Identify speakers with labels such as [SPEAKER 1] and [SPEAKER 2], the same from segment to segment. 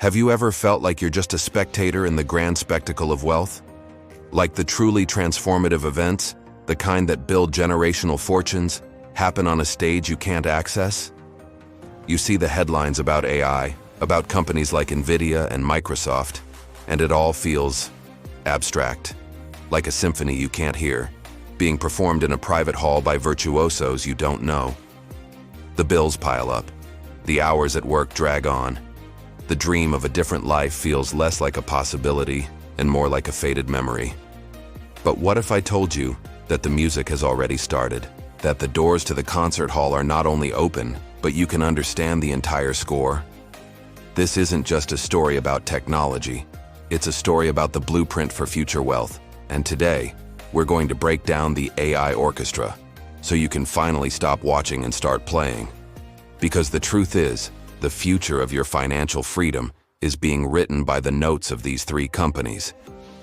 [SPEAKER 1] Have you ever felt like you're just a spectator in the grand spectacle of wealth? Like the truly transformative events, the kind that build generational fortunes, happen on a stage you can't access? You see the headlines about AI, about companies like NVIDIA and Microsoft, and it all feels abstract, like a symphony you can't hear, being performed in a private hall by virtuosos you don't know. The bills pile up. The hours at work drag on. The dream of a different life feels less like a possibility and more like a faded memory. But what if I told you that the music has already started, that the doors to the concert hall are not only open, but you can understand the entire score? This isn't just a story about technology. It's a story about the blueprint for future wealth. And today, we're going to break down the AI Orchestra, so you can finally stop watching and start playing. Because the truth is, the future of your financial freedom is being written by the notes of these three companies.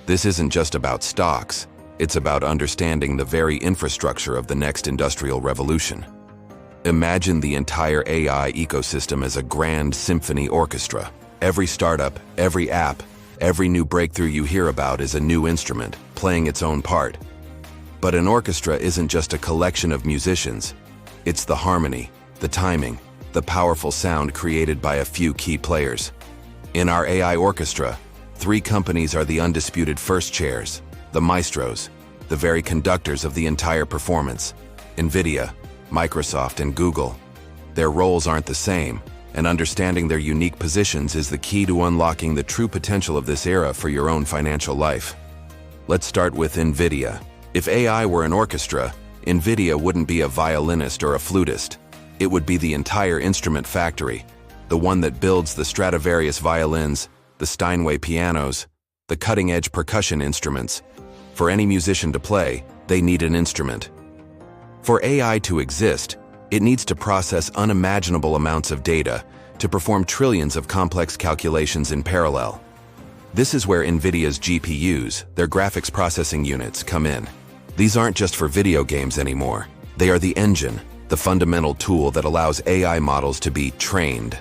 [SPEAKER 1] This isn't just about stocks, it's about understanding the very infrastructure of the next industrial revolution. Imagine the entire AI ecosystem as a grand symphony orchestra. Every startup, every app, every new breakthrough you hear about is a new instrument, playing its own part. But an orchestra isn't just a collection of musicians. It's the harmony, the timing, the powerful sound created by a few key players. In our AI Orchestra, three companies are the undisputed first chairs, the maestros, the very conductors of the entire performance. NVIDIA, Microsoft, and Google. Their roles aren't the same, and understanding their unique positions is the key to unlocking the true potential of this era for your own financial life. Let's start with NVIDIA. If AI were an orchestra, NVIDIA wouldn't be a violinist or a flutist. It would be the entire instrument factory, the one that builds the Stradivarius violins, the Steinway pianos, the cutting-edge percussion instruments. For any musician to play, they need an instrument. For AI to exist, it needs to process unimaginable amounts of data to perform trillions of complex calculations in parallel. This is where NVIDIA's GPUs, their graphics processing units, come in. These aren't just for video games anymore. They are the engine, the fundamental tool that allows AI models to be trained.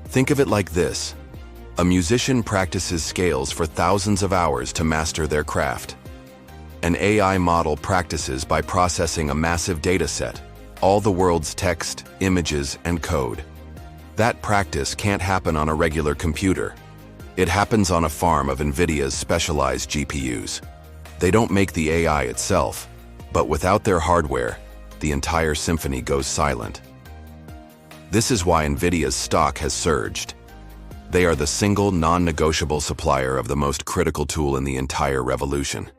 [SPEAKER 1] Think of it like this. A musician practices scales for thousands of hours to master their craft. An AI model practices by processing a massive data set, all the world's text, images, and code. That practice can't happen on a regular computer. It happens on a farm of NVIDIA's specialized GPUs. They don't make the AI itself, but without their hardware, the entire symphony goes silent. This is why NVIDIA's stock has surged. They are the single non-negotiable supplier of the most critical tool in the entire revolution.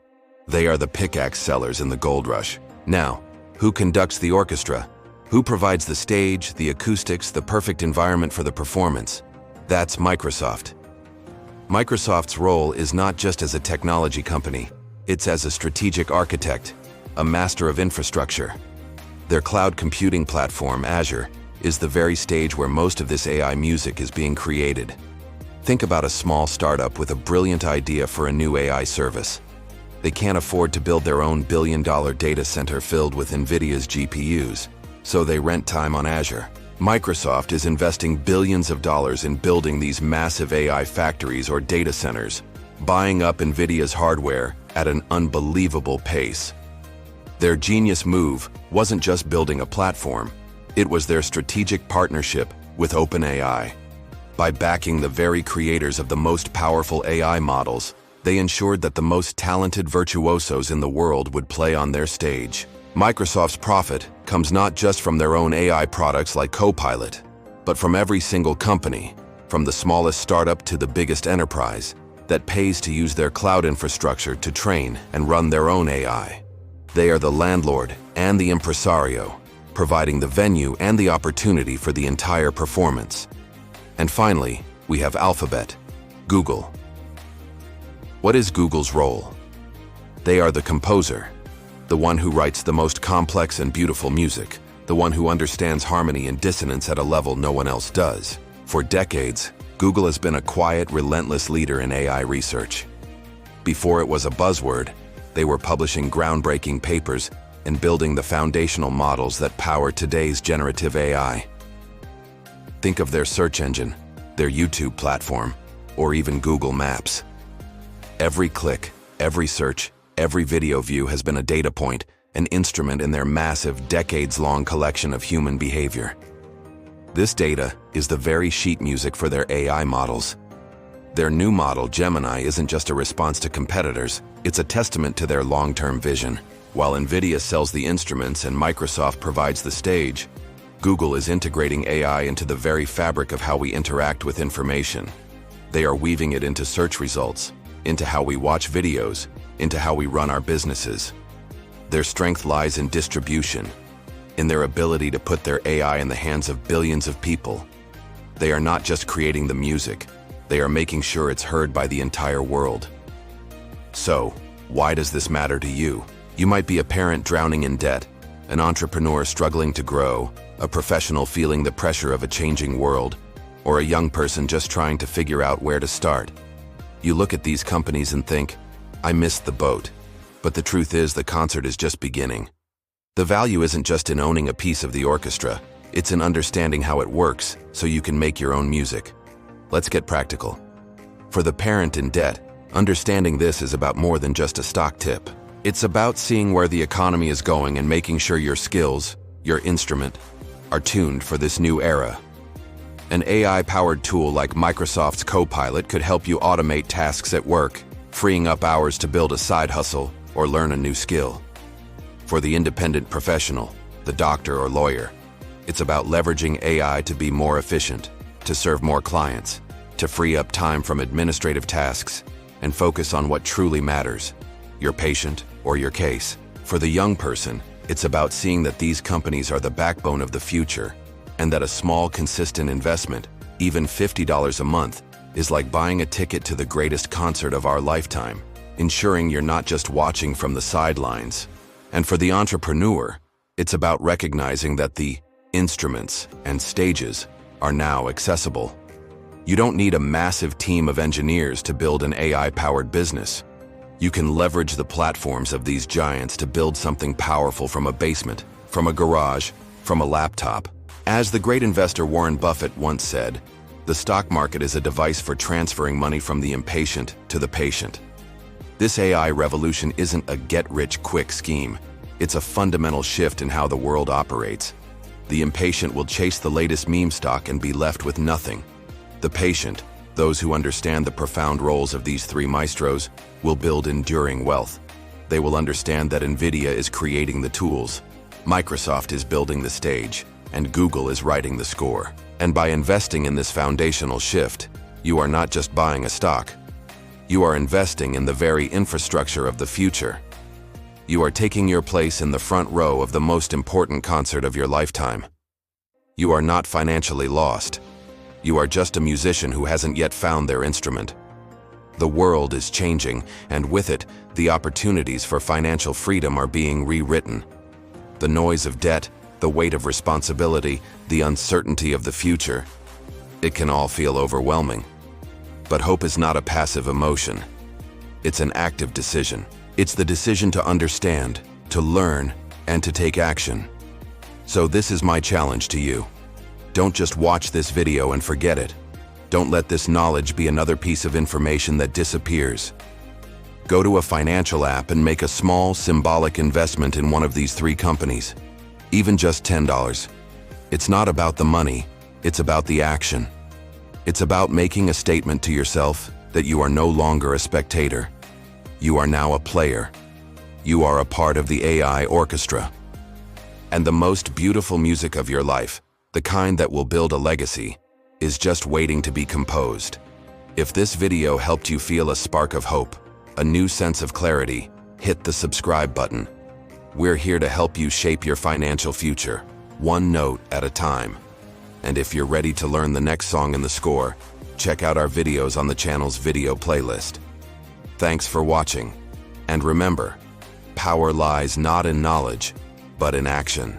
[SPEAKER 1] They are the Pickaxe sellers in the gold rush. Now, who conducts the orchestra? Who provides the stage, the acoustics, the perfect environment for the performance? That's Microsoft. Microsoft's role is not just as a technology company, it's as a strategic architect, a master of infrastructure. Their cloud computing platform, Azure, is the very stage where most of this AI music is being created. Think about a small startup with a brilliant idea for a new AI service. They can't afford to build their own billion-dollar data center filled with NVIDIA's GPUs, so they rent time on Azure. Microsoft is investing billions of dollars in building these massive AI factories or data centers, buying up NVIDIA's hardware at an unbelievable pace. Their genius move wasn't just building a platform, it was their strategic partnership with OpenAI. By backing the very creators of the most powerful AI models, they ensured that the most talented virtuosos in the world would play on their stage. Microsoft's profit comes not just from their own AI products like Copilot, but from every single company, from the smallest startup to the biggest enterprise, that pays to use their cloud infrastructure to train and run their own AI. They are the landlord and the impresario, providing the venue and the opportunity for the entire performance. And finally, we have Alphabet, Google. What is Google's role? They are the composer, the one who writes the most complex and beautiful music, the one who understands harmony and dissonance at a level no one else does. For decades, Google has been a quiet, relentless leader in AI research. Before it was a buzzword, they were publishing groundbreaking papers and building the foundational models that power today's generative AI. Think of their search engine. their YouTube platform, or even Google Maps. Every click, every search, every video view has been a data point, an instrument in their massive, decades-long collection of human behavior. This data is the very sheet music for their AI models. Their new model, Gemini, isn't just a response to competitors, it's a testament to their long-term vision. While NVIDIA sells the instruments and Microsoft provides the stage, Google is integrating AI into the very fabric of how we interact with information. They are weaving it into search results, into how we watch videos, into how we run our businesses. Their strength lies in distribution, in their ability to put their AI in the hands of billions of people. They are not just creating the music, they are making sure it's heard by the entire world. So, why does this matter to you? You might be a parent drowning in debt, an entrepreneur struggling to grow, a professional feeling the pressure of a changing world, or a young person just trying to figure out where to start. You look at these companies and think, I missed the boat. But the truth is, the concert is just beginning. The value isn't just in owning a piece of the orchestra, it's in understanding how it works so you can make your own music. Let's get practical. For the parent in debt, understanding this is about more than just a stock tip. It's about seeing where the economy is going and making sure your skills, your instrument, are tuned for this new era. An AI-powered tool like Microsoft's Copilot could help you automate tasks at work, freeing up hours to build a side hustle or learn a new skill. For the independent professional, the doctor or lawyer, it's about leveraging AI to be more efficient, to serve more clients, to free up time from administrative tasks, and focus on what truly matters, your patient or your case. For the young person, it's about seeing that these companies are the backbone of the future, and that a small, consistent investment, even $50 a month, is like buying a ticket to the greatest concert of our lifetime, ensuring you're not just watching from the sidelines. And for the entrepreneur, it's about recognizing that the instruments and stages are now accessible. You don't need a massive team of engineers to build an AI-powered business. You can leverage the platforms of these giants to build something powerful from a basement, from a garage, from a laptop. As the great investor Warren Buffett once said, the stock market is a device for transferring money from the impatient to the patient. This AI revolution isn't a get-rich-quick scheme. It's a fundamental shift in how the world operates. The impatient will chase the latest meme stock and be left with nothing. The patient, those who understand the profound roles of these three maestros, will build enduring wealth. They will understand that NVIDIA is creating the tools, Microsoft is building the stage, and Google is writing the score. And by investing in this foundational shift, you are not just buying a stock. You are investing in the very infrastructure of the future. You are taking your place in the front row of the most important concert of your lifetime. You are not financially lost. You are just a musician who hasn't yet found their instrument. The world is changing, and with it, the opportunities for financial freedom are being rewritten. The noise of debt, the weight of responsibility, the uncertainty of the future, it can all feel overwhelming. But hope is not a passive emotion. It's an active decision. It's the decision to understand, to learn, and to take action. So this is my challenge to you. Don't just watch this video and forget it. Don't let this knowledge be another piece of information that disappears. Go to a financial app and make a small, symbolic investment in one of these three companies. Even just $10. It's not about the money, it's about the action. It's about making a statement to yourself that you are no longer a spectator. You are now a player. You are a part of the AI Orchestra. And the most beautiful music of your life, the kind that will build a legacy, is just waiting to be composed. If this video helped you feel a spark of hope, a new sense of clarity, hit the subscribe button. We're here to help you shape your financial future, one note at a time. And if you're ready to learn the next song in the score, check out our videos on the channel's video playlist. Thanks for watching. And remember, power lies not in knowledge, but in action.